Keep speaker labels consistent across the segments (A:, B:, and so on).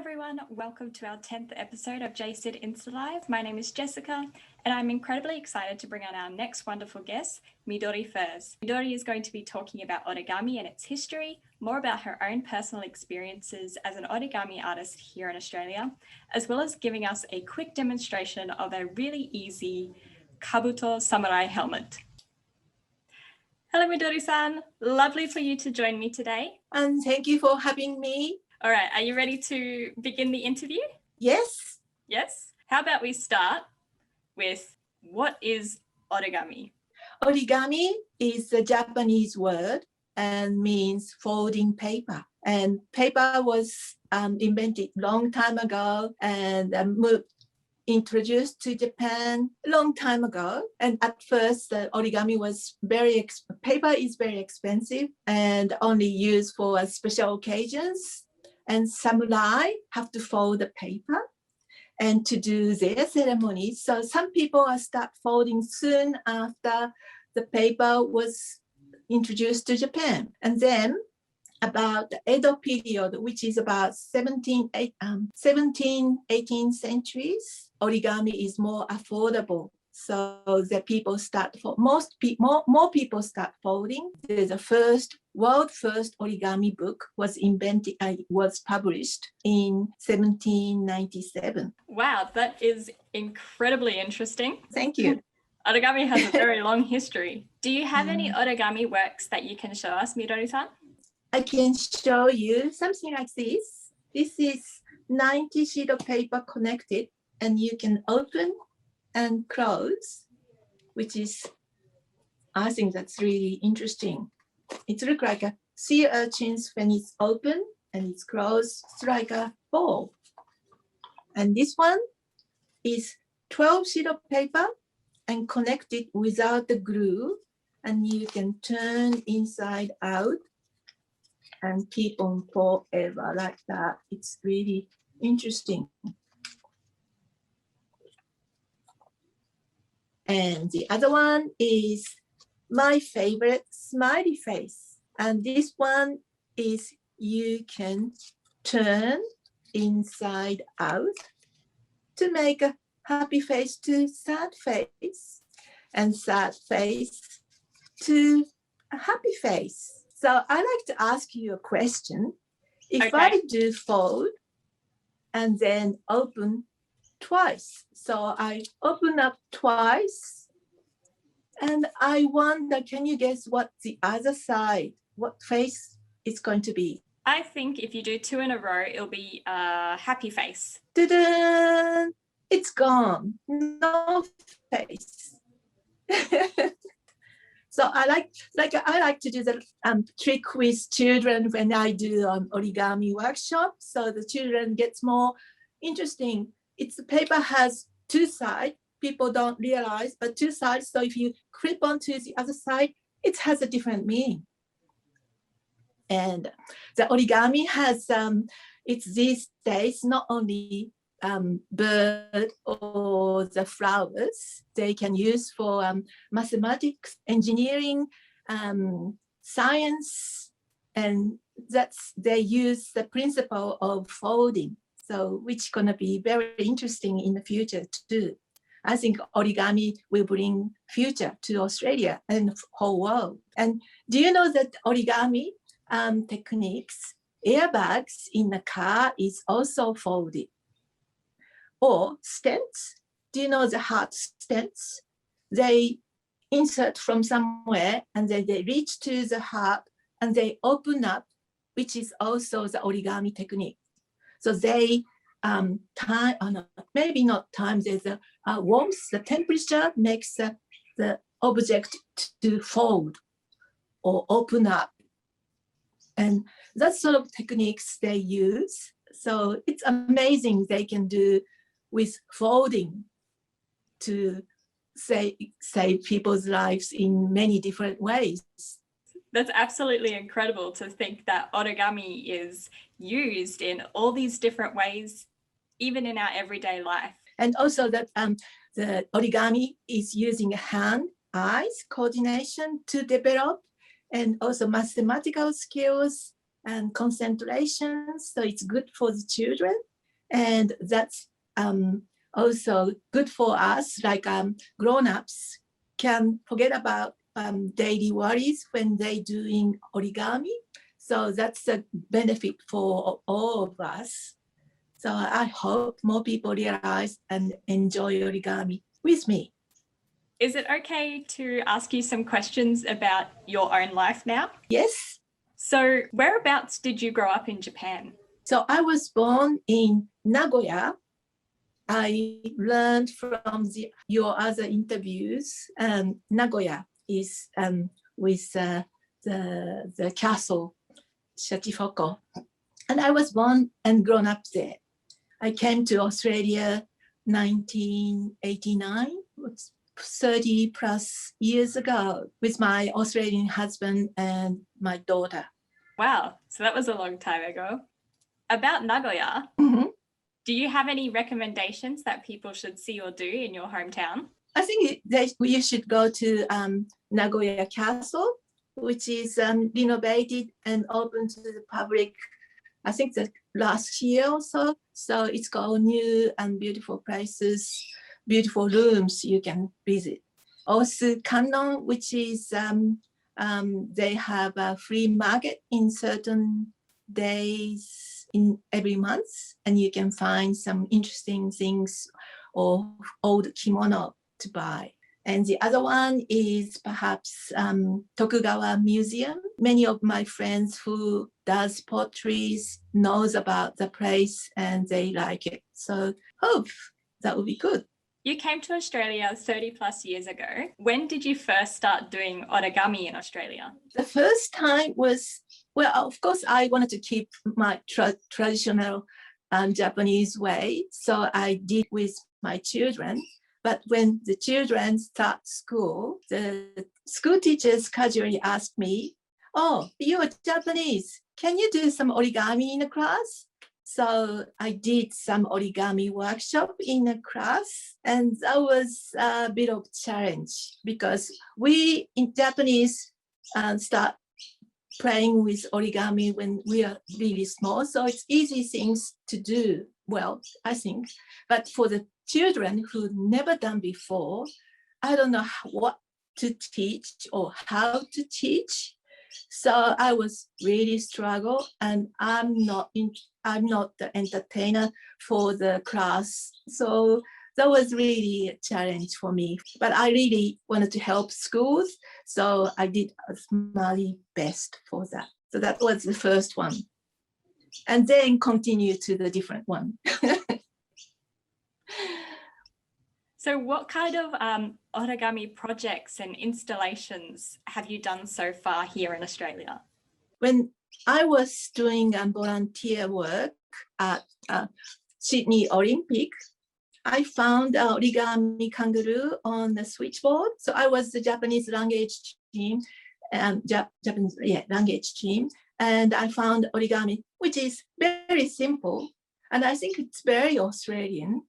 A: everyone, welcome to our 10th episode of J-Syd InstaLive. My name is Jessica and I'm incredibly excited to bring on our next wonderful guest, Midori Furze. Midori is going to be talking about origami and its history, more about her own personal experiences as an origami artist here in Australia, as well as giving us a quick demonstration of a really easy kabuto samurai helmet. Hello Midori-san, lovely for you to join me today.
B: And thank you for having me.
A: All right, are you ready to begin the interview?
B: Yes.
A: Yes? How about we start with what is origami?
B: Origami is a Japanese word and means folding paper. And paper was invented long time ago and introduced to Japan a long time ago. And at first, origami was paper is very expensive and only used for special occasions. And samurai have to fold the paper and to do their ceremony. So some people start folding soon after the paper was introduced to Japan. And then about the Edo period, which is about 17th, 18th centuries, origami is more affordable. So the people start, more people start folding. The world first origami book was published in 1797.
A: Wow, that is incredibly interesting.
B: Thank you.
A: Origami has a very long history. Do you have any origami works that you can show us, Midori-san?
B: I can show you something like this. This is 90 sheets of paper connected, and you can open and close, which is, I think that's really interesting. It looks like a sea urchins when it's open and it's closed. It's like a ball. And this one is 12 sheets of paper and connected without the glue. And you can turn inside out and keep on forever like that. It's really interesting. And the other one is my favorite, smiley face. And this one is you can turn inside out to make a happy face to sad face and sad face to a happy face. So I like to ask you a question. If I do fold and then open twice. So I open up twice and I wonder, can you guess what the other side, what face is going to be?
A: I think if you do two in a row, it'll be a happy face.
B: Ta-da! It's gone, no face. So I like to do the trick with children when I do origami workshop. So the children gets more interesting. The paper has two sides. People don't realize, but two sides. So if you clip onto the other side, it has a different meaning. And the origami has, it's these days, not only bird or the flowers, they can use for mathematics, engineering, science, and they use the principle of folding. So which gonna be very interesting in the future too. I think origami will bring future to Australia and the whole world. And do you know that origami techniques, airbags in the car is also folded? Or stents, do you know the heart stents? They insert from somewhere and then they reach to the heart and they open up, which is also the origami technique. So they maybe not time, there's a warmth, the temperature makes the object to fold or open up. And that sort of techniques they use. So it's amazing they can do with folding to save people's lives in many different ways.
A: That's absolutely incredible to think that origami is used in all these different ways, even in our everyday life.
B: And also that the origami is using hand-eyes coordination to develop, and also mathematical skills and concentration. So it's good for the children. And that's also good for us, like grown-ups can forget about daily worries when they're doing origami. So that's a benefit for all of us. So I hope more people realize and enjoy origami with me.
A: Is it okay to ask you some questions about your own life now?
B: Yes.
A: So whereabouts did you grow up in Japan?
B: So I was born in Nagoya. I learned from your other interviews, Nagoya is with the castle, Shachihoko. And I was born and grown up there. I came to Australia 1989, 30 plus years ago, with my Australian husband and my daughter.
A: Wow, so that was a long time ago. About Nagoya, do you have any recommendations that people should see or do in your hometown?
B: I think you should go to Nagoya Castle, which is renovated and open to the public, I think the last year or so. So it's got new and beautiful places, beautiful rooms you can visit. Also Kannon, which is, they have a free market in certain days in every month, and you can find some interesting things or old kimono to buy. And the other one is perhaps Tokugawa Museum. Many of my friends who does potteries knows about the place and they like it. So hope that would be good.
A: You came to Australia 30 plus years ago. When did you first start doing origami in Australia?
B: The first time was, well, of course, I wanted to keep my traditional Japanese way. So I did with my children. But when the children start school, the school teachers casually asked me, "Oh, you're Japanese. Can you do some origami in the class?" So I did some origami workshop in a class, and that was a bit of challenge because we in Japanese start playing with origami when we are really small. So it's easy things to do well, I think. But for the children who never done before, I don't know what to teach or how to teach. So I was really struggle, and I'm not the entertainer for the class. So that was really a challenge for me. But I really wanted to help schools, so I did my best for that. So that was the first one, and then continue to the different one.
A: So what kind of origami projects and installations have you done so far here in Australia?
B: When I was doing volunteer work at Sydney Olympic, I found an origami kangaroo on the switchboard. So I was the Japanese language team, Japanese language team, and I found origami, which is very simple, and I think it's very Australian.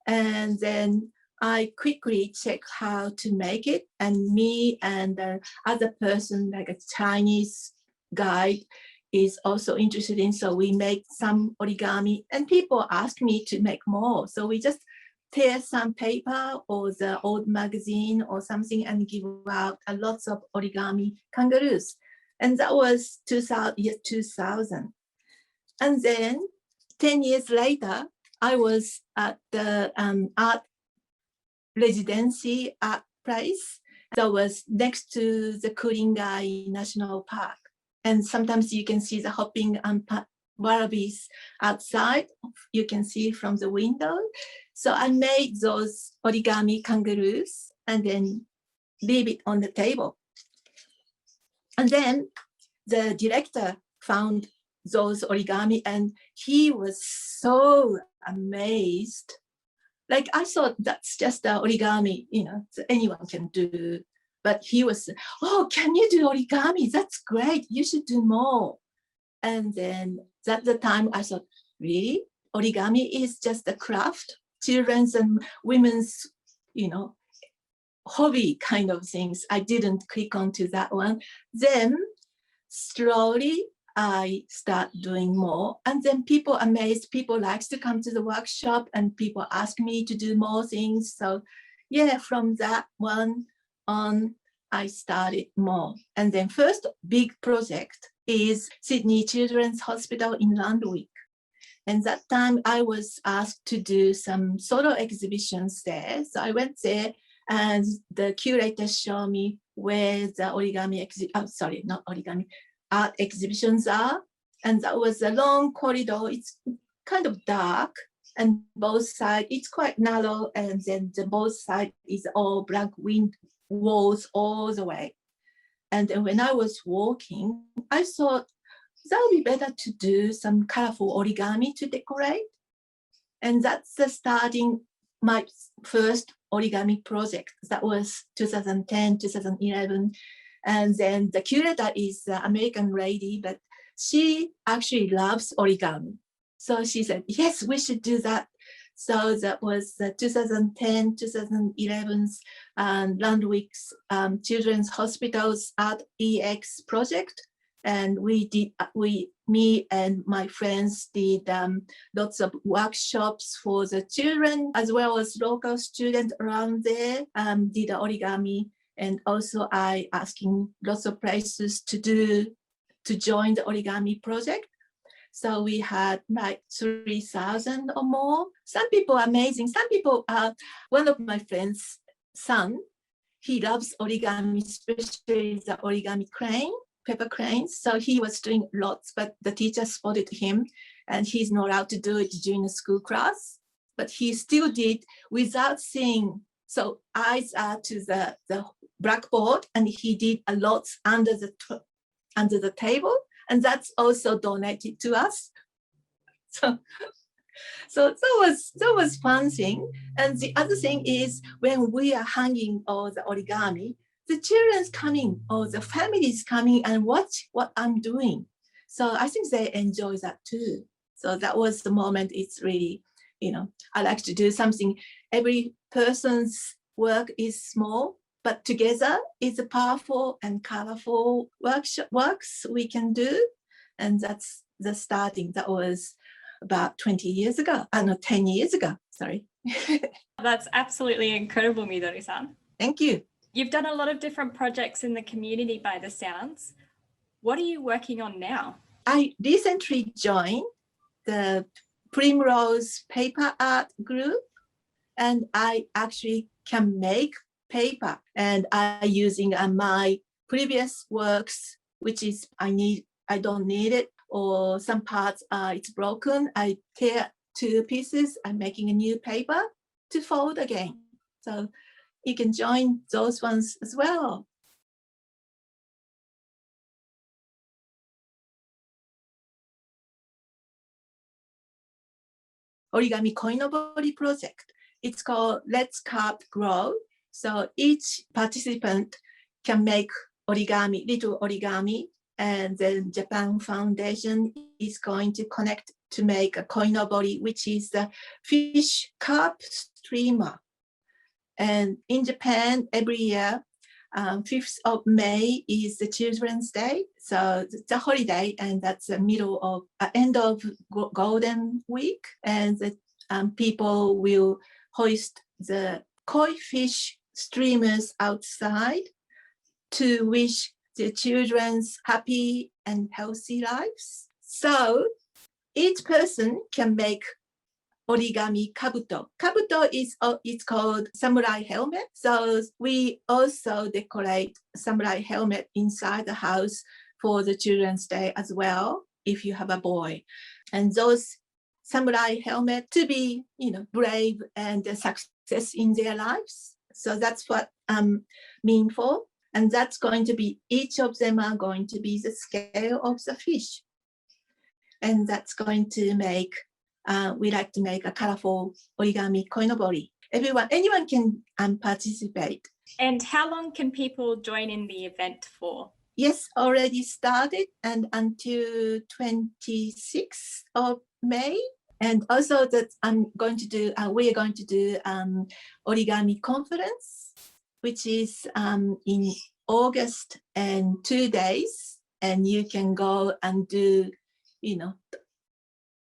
B: And then I quickly check how to make it, and me and the other person, like a Chinese guide, is also interested in. So we make some origami, and people ask me to make more. So we just tear some paper or the old magazine or something and give out a lots of origami kangaroos. And that was 2000. And then 10 years later, I was at the art residency art place that was next to the Ku-ring-gai National Park. And sometimes you can see the hopping wallabies outside. You can see from the window. So I made those origami kangaroos and then leave it on the table. And then the director found those origami and he was so amazed. Like I thought that's just the origami, anyone can do. But he was, "Oh, can you do origami? That's great. You should do more." And then at the time I thought, really? Origami is just a craft, children's and women's, hobby kind of things. I didn't click onto that one. Then slowly I start doing more. And then people amazed, people likes to come to the workshop and people ask me to do more things. So yeah, from that one on, I started more. And then first big project is Sydney Children's Hospital in Randwick. And that time I was asked to do some solo exhibitions there. So I went there and the curator showed me where the art exhibitions are. And that was a long corridor. It's kind of dark and both sides, it's quite narrow. And then the both sides is all blank walls all the way. And then when I was walking, I thought, that would be better to do some colorful origami to decorate. And that's the starting my first origami project. That was 2010, 2011. And then the curator is an American lady, but she actually loves origami. So she said, yes, we should do that. So that was the 2010, 2011's Randwick's Children's Hospital's Art EX project. And me and my friends did lots of workshops for the children as well as local students around there, did origami. And also I asking lots of places to join the origami project. So we had like 3,000 or more. Some people are amazing. Some people are, one of my friends' son, he loves origami, especially the origami crane. Paper cranes. So he was doing lots, but the teacher spotted him and he's not allowed to do it during the school class, but he still did without seeing. So eyes are to the blackboard and he did a lot under the table, and that's also donated to us. So that was fun thing. And the other thing is when we are hanging all the origami, the children's coming or the families coming and watch what I'm doing. So I think they enjoy that too. So that was the moment. It's really, I like to do something. Every person's work is small, but together it's a powerful and colorful works we can do. And that's the starting. That was about 20 years ago. 10 years ago, sorry.
A: That's absolutely incredible, Midori-san.
B: Thank you.
A: You've done a lot of different projects in the community by the sounds. What are you working on now?
B: I recently joined the Primrose paper art group, and I actually can make paper, and I'm using my previous works, which is I don't need it, or some parts it's broken. I tear to pieces. I'm making a new paper to fold again. So you can join those ones as well. Origami Koinobori project. It's called Let's Carp Grow. So each participant can make origami, little origami, and then Japan Foundation is going to connect to make a koinobori, which is the fish carp streamer. And in Japan, every year, 5th of May is the Children's Day. So it's a holiday, and that's the end of Golden Week. And the people will hoist the koi fish streamers outside to wish the children's happy and healthy lives. So each person can make origami kabuto. Kabuto is it's called samurai helmet. So we also decorate samurai helmet inside the house for the Children's Day as well, if you have a boy. And those samurai helmet to be, brave and a success in their lives. So that's what I'm mean for. And that's going to be, each of them are going to be the scale of the fish. And that's going to make, we like to make a colorful origami koinobori. Anyone can participate.
A: And how long can people join in the event for?
B: Yes, already started and until 26th of May. And also that we are going to do origami conference, which is in August and 2 days. and you can go and do,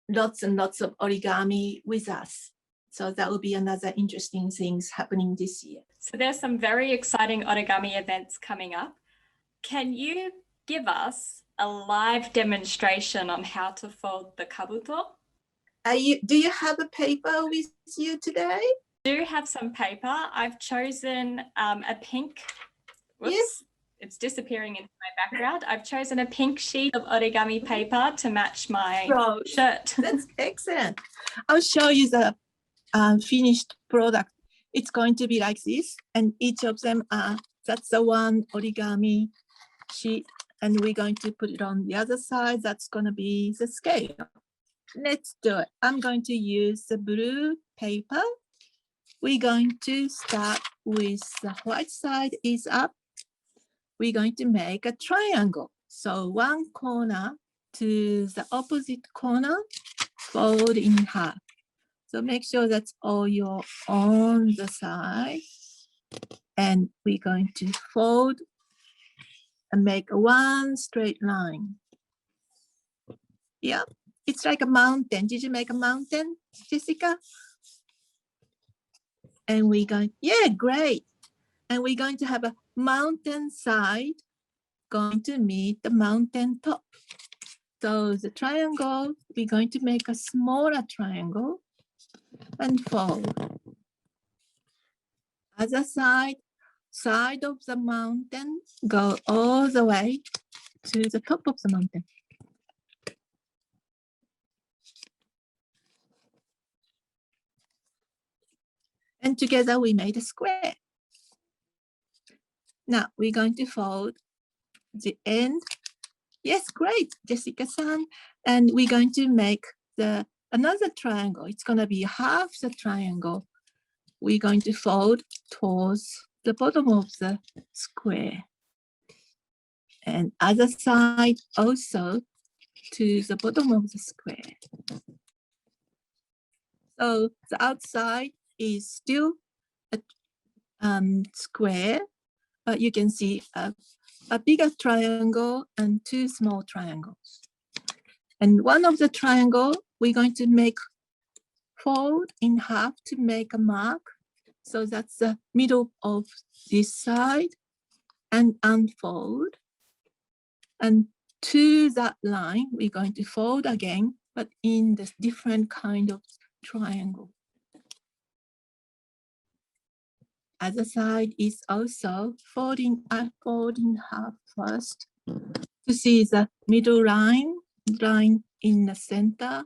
B: lots and lots of origami with us. So that will be another interesting things happening this year.
A: So there's some very exciting origami events coming up. Can you give us a live demonstration on how to fold the kabuto?
B: Do you have a paper with you today?
A: I do have some paper. I've chosen a pink. Whoops.
B: Yes.
A: It's disappearing into my background. I've chosen a pink sheet of origami paper to match my shirt.
B: That's excellent. I'll show you the finished product. It's going to be like this, and each of them that's the one origami sheet, and we're going to put it on the other side. That's going to be the scale. Let's do it. I'm going to use the blue paper. We're going to start with the white side is up. We're going to make a triangle. So one corner to the opposite corner, fold in half. So make sure that's all you're on the side. And we're going to fold and make one straight line. Yeah, it's like a mountain. Did you make a mountain, Jessica? And we're going, yeah, great. And we're going to have a mountain side going to meet the mountain top. So the triangle, we're going to make a smaller triangle and fold. Other side of the mountain, go all the way to the top of the mountain. And together we made a square. Now we're going to fold the end. Yes, great, Jessica-san. And we're going to make another triangle. It's going to be half the triangle. We're going to fold towards the bottom of the square. And other side also to the bottom of the square. So the outside is still a square, but you can see a bigger triangle and two small triangles. And one of the triangle, we're going to fold in half to make a mark. So that's the middle of this side, and unfold. And to that line, we're going to fold again, but in this different kind of triangle. Other side is also folding half first to see the middle line in the center,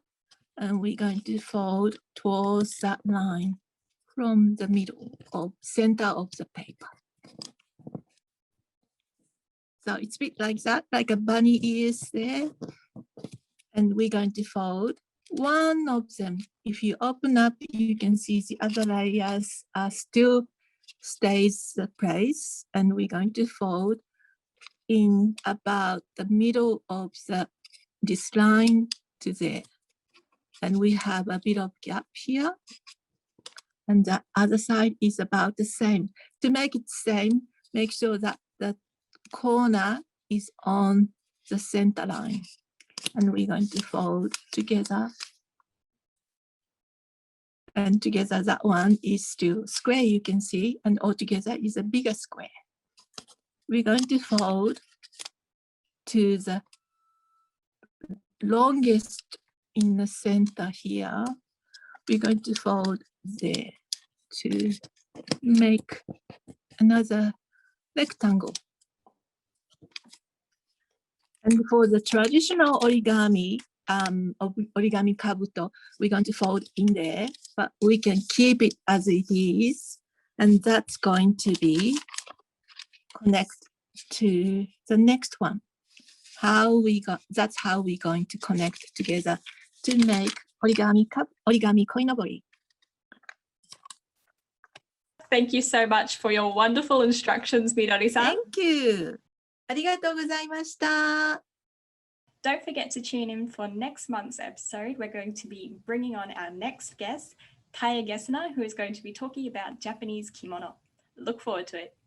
B: and we're going to fold towards that line from the middle of center of the paper. So it's a bit like that, like a bunny ears there. And we're going to fold one of them. If you open up, you can see the other layers are still stays the place, and we're going to fold in about the middle of this line to there. And we have a bit of gap here, and the other side is about the same. To make it same, make sure that the corner is on the center line, and we're going to fold together. And together that one is still square, you can see, and altogether is a bigger square. We're going to fold to the longest in the center here. We're going to fold there to make another rectangle. And for the traditional origami, origami kabuto, we're going to fold in there, but we can keep it as it is, and that's going to be connect to the next one. That's how we're going to connect together to make origami koinobori.
A: Thank you so much for your wonderful instructions, Midori-san.
B: Thank you. ありがとうございました。
A: Don't forget to tune in for next month's episode. We're going to be bringing on our next guest, Kaya Gessner, who is going to be talking about Japanese kimono. Look forward to it.